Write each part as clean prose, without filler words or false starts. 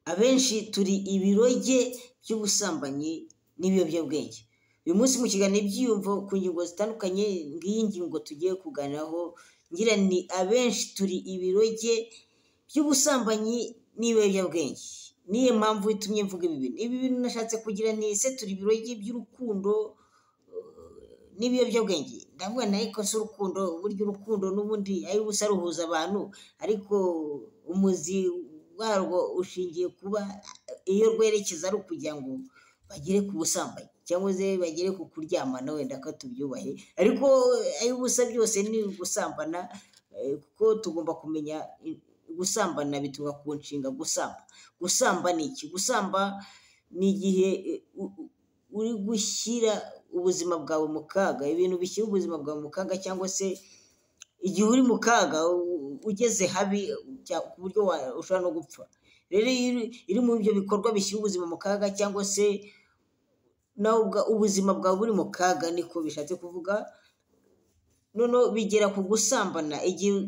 abenshi turi ibiroge by'ubusambanyi n'ibiyobyabwenge. Uyu munsi mu kiganiro ibyiyumvo ku ngingo zitandukanye, ngiyi ngingo tugiye kuganiraho ngira ni abenshi turi ibiroge by'ubusambanyi n'ibiyobyabwenge. Niyo mpamvu itumye mvuga ibi bintu nashatse kugira ni ese turi ibiroge by'urukundo n'ibiyobyabwenge. Ndavuga nayo ko si urukundo, burya urukundo n'ubundi ari ubusa ruhuza abantu, ariko umuzi warwo ushingiye kuba iyo rwerekeza ari ukugira ngo bagere ku busambanyi cyangwa se bagere ku kuryamana, wenda ko tubyubahe, ariko ay'ubusa byose ni gusambana, kuko tugomba kumenya gusambana bituruka ku nshinga gusamba. Gusamba ni iki? Gusamba ni igihe uri gushyira ubuzima bwawe mu kaga, ibintu bishyira ubuzima bwawe mu kaga, cyangwa se igihe uri mu kaga ugeze habi ku buryo ushobora no gupfa. Rero iri mu ibyo bikorwa bishyira ubuzima mu kaga, cyangwa se nawe ubuzima bwawe buri mu kaga, niko bishatse kuvuga. Noneho bigera ku gusambana igihe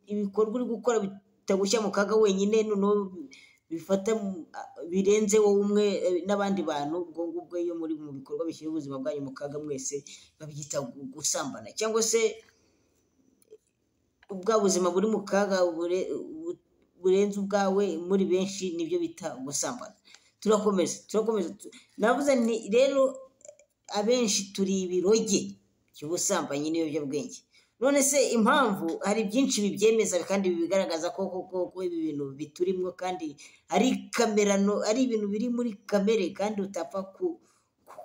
ibikorwa uri gukora bitagushyira mu kaga wenyine, noneho bifata birenze wowe umwe n'abandi bantu. Ubwo ngubwo iyo muri mu bikorwa bishyira ubuzima bwanyu mu kaga mwese, babyita gusambana. Cyangwa se ubwa buzima buri mu kaga burenze ubwawe muri benshi, nibyo bita gusambana. Turakomeza navuze nti rero abenshi turi ibiroge cy'ubusambanyi n'ibiyobyabwenge. None se impamvu, hari byinshi bibyemeza kandi bibigaragaza ko ibi bintu biturimo, kandi ari kamerano, ari ibintu biri muri kamere, kandi utapfa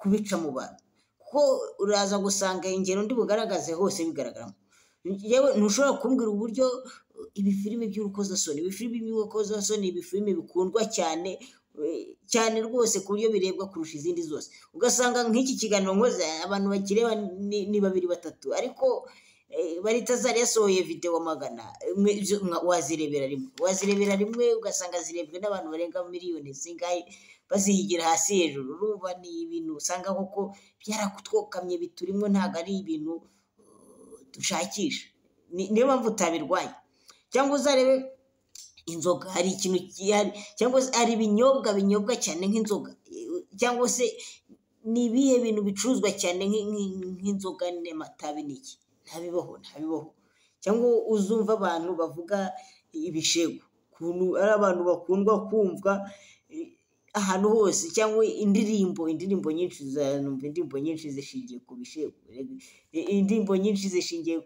kubica mu bantu, kuko uraza gusanga ingero ndi bugaragaze hose bigaragaramo. Yewe ntushobora kumbwira uburyo ibifilimi by'urukozasoni, ibifilimi bikundwa cyane cyane rwose, ku buryo birebwa kurusha izindi zose. Ugasanga nk'iki kiganiro nkoze abantu bakireba ni 2-3, ariko Baritazari yasohoye video 100, wazirebera rimwe ugasanga zirebwe n'abantu barenga miliyoni zingahe, bazihigira hasi hejuru. Urumva ni ibintu usanga koko byarakutwokamye biturimo, ntabwo ari ibintu dushakisha. Niyo mpamvu utabirwanya. Cyangwa uzarebe inzoga, hari ikintu gihari, cyangwa hari ibinyobwa cyane nk'inzoga, cyangwa se ni ibihe bintu bicuruzwa cyane nk'inzoga n'amatabi n'iki, ntabibaho. Cyangwa uzumva abantu bavuga ibishego, ukuntu ari abantu bakundwa kumva ahantu hose, cyangwa indirimbo nyinshi, numva indirimbo nyinshi zishingiye ku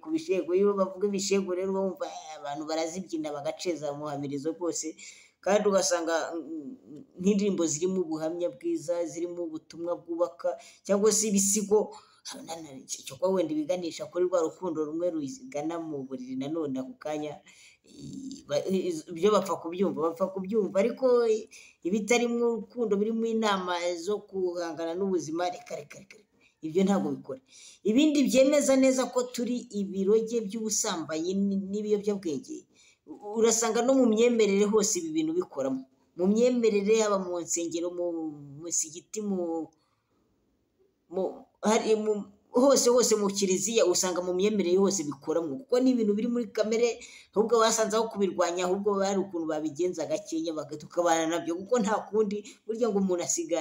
bishego. Iyo bavuga ibishego rero bumva abantu barazibyina bagaceza muhamirizo rwose, kandi ugasanga nk'indirimbo zirimo ubuhamya bwiza, zirimo ubutumwa bwubaka, cyangwa se ibisigo cyo kuba wenda ibiganisha kuri rwa rukundo rumwe rugana mu buriri. Nanone ako kanya ibyo bapfa kubyumva, ariko ibitarimo urukundo, birimo inama zo guhangana n'ubuzima, reka ibyo ntabwo bikora. Ibindi byemeza neza ko turi ibiroge by'ubusambanyi n'ibiyobyabwenge, urasanga no mu myemerere hose ibi bintu bikoramo. Mu myemerere, yaba mu nsengero, mu musigiti, hose mu kiliziya, usanga mu myemerere hose bikoramo, kuko ni ibintu biri muri kamere. Ahubwo basanze aho kubirwanya, ahubwo bari ukuntu babigenza gakenya tukabana nabyo, kuko nta kundi. Burya ngo umuntu asiga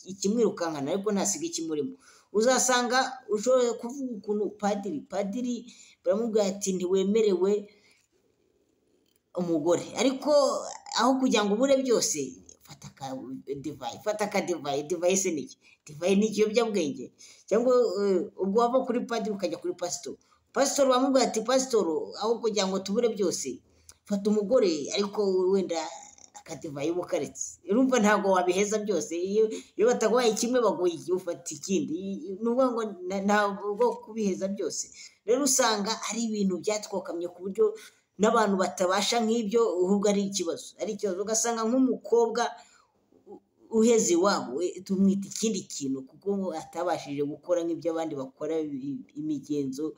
ikimwirukankana, ariko ntasiga ikimurimo. Uzasanga ushobora kuvuga ukuntu padiri baramubwira ati ntiwemerewe umugore, ariko aho kugira ngo ubure byose, fata akadivayi. Se niki divayi? Ni ikiyobyabwenge. Cyangwa ubwo wava kuri padiri ukajya kuri pasitori bamubwira ati pasitori, aho kugira ngo tubure byose, fata umugore, ariko wenda akadivayi bukaretse. Urumva ntabwo wabiheza byose. Iyo bataguhaye kimwe baguha ufata ikindi, ni ukuvuga ngo ntabwo kubiheza byose. Rero usanga ari ibintu byatwokamye ku buryo n'abantu batabasha nk'ibyo, ahubwo ari ikibazo. Ugasanga nk'umukobwa uheze iwabo, tumwita ikindi kintu, kuko atabashije gukora nk'ibyo abandi bakora, imigenzo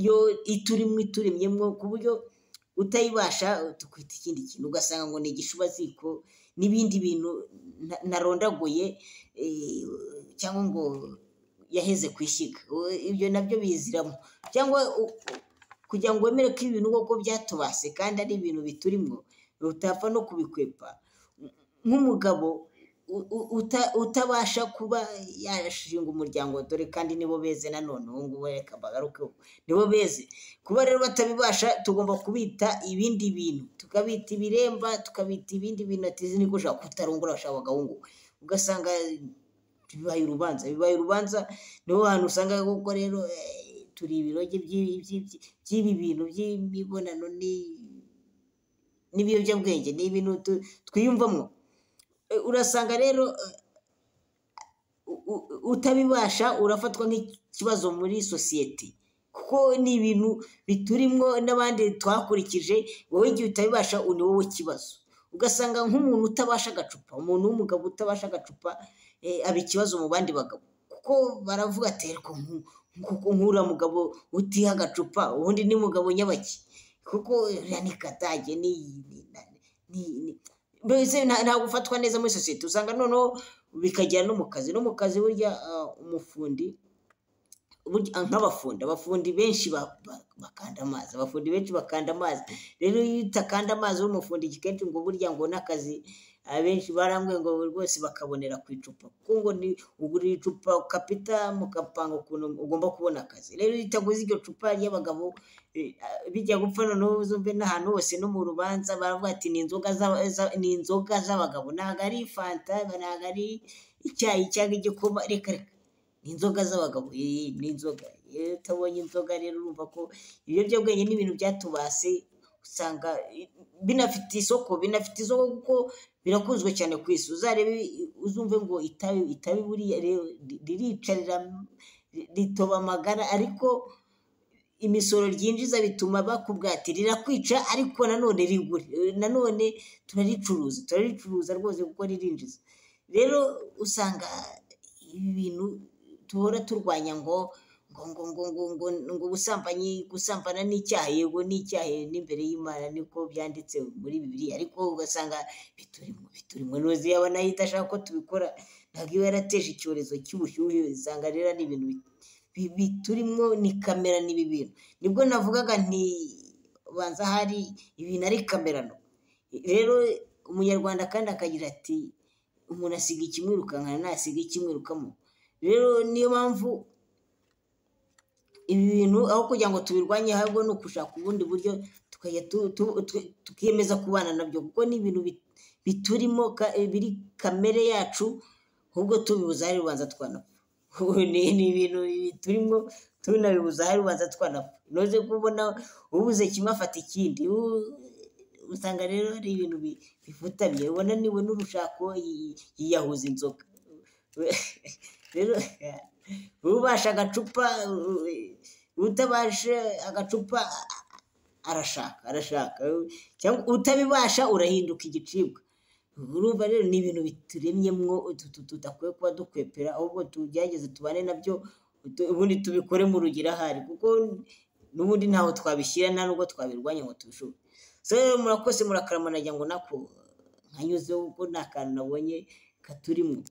yo iturimyemo, ku buryo utayibasha tukwita ikindi kintu. Ugasanga ngo ni igishubaziko n'ibindi bintu narondaguye, cyangwa ngo yaheze ku ishyiga. Ibyo nabyo biziramo. Cyangwa kugira ngo wemere ko ibintu koko byatubase kandi ari ibintu biturimo, utapfa no kubikwepa nk'umugabo utabasha kuba yashinga umuryango, dore kandi nibo beze nanone ubu ngubu reka mbagarukeho, nibo beze. Kuba rero batabibasha tugomba kubita ibindi bintu, tukabita ibiremba, tukabita ibindi bintu, ati izi niko ushaka kutarongora bashaka abagahungu, ugasanga bibaye urubanza. Niho hantu usanga kuko rero turi ibiroge by'ibi bintu by'imibonano n'ibiyobyabwenge, ni ibintu twiyumvamo. Urasanga rero utabibasha urafatwa nk'ikibazo muri sosiyete, kuko ni ibintu biturimwo n'abandi twakurikije. Wowe igihe utabibasha ni wowe kibazo. Ugasanga nk'umuntu utabasha agacupa, umuntu w'umugabo utabasha agacupa aba ikibazo mu bandi bagabo, kuko baravuga ati nk'uriya mugabo utiha agacupa ubundi ni mugabo nyabaki, kuko ni katage mbese nta gufatwa neza muri sosiyete. Usanga noneho bikagera no mu kazi, burya umufundi abafundi benshi bakanda amazi, rero iyo utakanda amazi w'umufundi kenshi ngo burya ngo n'akazi abenshi barambwe ngo rwose bakabonera ku icupa, kuko ngo ni ugurira icupa ukapita mukapanga ukuntu ugomba kubona akazi. Rero iyo utaguze iryo cupa ry'abagabo bijya gupfa, noneho uzumve n'ahantu hose no mu rubanza baravuga ati ni inzoga z'abagabo, ntabwo ari fanta, ntabwo ari icyayi cyangwa igikoma, reka ni inzoga z'abagabo, ni inzoga. Iyo utabonye inzoga rero urumva ko ibiyobyabwenge n'ibintu byatubase, usanga binafite isoko kuko birakuzwe cyane ku isi. Uzarebe uzumve ngo itabi buriya rero riricarira ritoba amagara, ariko imisoro ryinjiza bituma bakubwira ati rirakwica, ariko nanone rigure, nanone turaricuruza rwose kuko ririnjiza. Rero usanga ibi bintu tuhora turwanya ngo gusambana n'icyaha, yego n'icyaha n'imbere y'Imana niko byanditse muri Bibiliya, ariko ugasanga biturimo nozi yaba nayo idashaka ko tubikora, ntabwo iba yarateje icyorezo cy'ubushyuhe. Usanga rero ni ibintu biturimo, ni kamera n'ibi bintu. Nibwo navugaga nti banza hari ibintu ari kamerano. Rero umunyarwanda kandi akagira ati umuntu asiga ikimwirukankana ntasiga ikimwirukamo. Rero niyo mpamvu ibi bintu aho kugira ngo tubirwanye, ahubwo ni ukushaka ubundi buryo tukajya tukiyemeza kubana nabyo, kuko ni ibintu biturimo biri kamere yacu, ahubwo tubibuza hari rubanza twanapfa. Ni ibintu biturimo tunabibuza hari rubanza twanapfa. Noze kubona ubuze kimwe afata ikindi, usanga rero ari ibintu bifutamye. Ubona niwe n'urushako yiyahuza inzoga. Rero ubasha agacupa, utabasha agacupa arashaka, cyangwa utabibasha urahinduka igicibwa. Urumva rero ni ibintu bituremyemwo tudakwiye kuba dukwepera, ahubwo tugerageze tubane nabyo, ubundi tubikore mu rugira ahari, kuko n'ubundi ntaho twabishyira, nta nubwo twabirwanya ngo tubishobore. So rero murakoze, murakarama, nagira ngo nako nkanyuzeho kuko nta kantu nabonye katurimo.